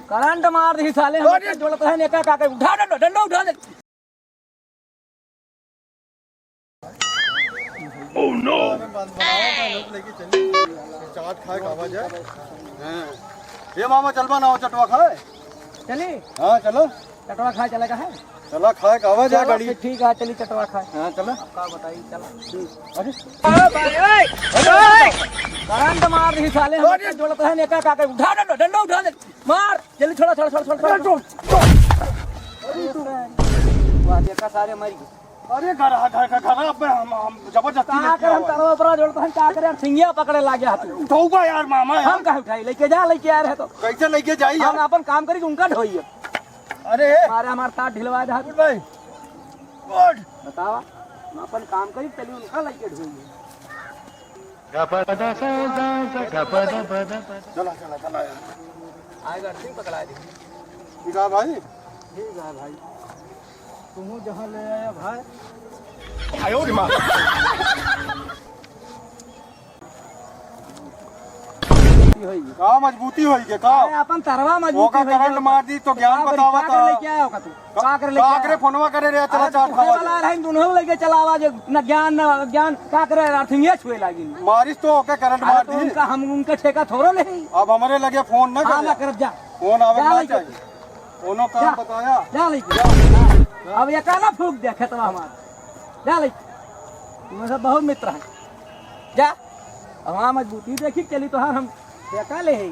Current मार दी साले हम जोड़त है नेका का उठा डंडा उठा दे। ओह नो लेके चली चाट खाए का आवाज है। हां ये मामा चलबा ना चटवा खाए चली। हां चलो चटवा खाए चलेगा है। चला खाए का आवाज है गाड़ी। ठीक है चली चटवा खाए। हां चलो आपका बताइए चला। अरे करंट मार दी साले हम जोड़त है नेका का उठा डंडा उठा दे। मार जल्दी छोड़ा छोड़ा छोड़ा छोड़ा। वाह देखा सारे मर गए। अरे घर अब हम जबरदस्ती का कर हम तरवा पर जोड़त है का करे सिंगिया पकड़े लागे हाथ। उठाऊगा यार मामा हम कहा उठाई लेके जा लेके आ रहे तो कैसे लेके जाई हम यार। अपन काम करी उनका ढोइए। अरे मारे हमार तार ढिलवा दे हाथ भाई गुड बतावा हम अपन काम करी चली उनका लेके ढोइए। चला चला चला यार आएगा ठीक पकड़ा दे। ठीक है भाई ठीक है भाई तुम जहाँ ले आया भाई। आयो रे मां होई का मजबूती होई के का अपन तरवा वो मजबूत का करंट मार दी तो ज्ञान बतावा का था लेके आया का तू का कर लेके का करे फोनवा करे रे चला चाट खावा वाला रहे दोनों लेके चलावा जे न ज्ञान का करे अर्थिंगे छुए लागी। मारिस तो ओके करंट मार तो दी। उनका हम उनके ठेका थोड़ो नहीं। अब हमारे लगे फोन ना हाँ ना कर कर जा फोन आवे जा ना लेके। चाहिए कोनो काम बताया जा लेके अब ये काला फूक दे खेतवा हमारा जा लेके। तुम्हें सब बहुत मित्र है जा वहाँ मजबूती देखी चली तो हम ठेका ले है।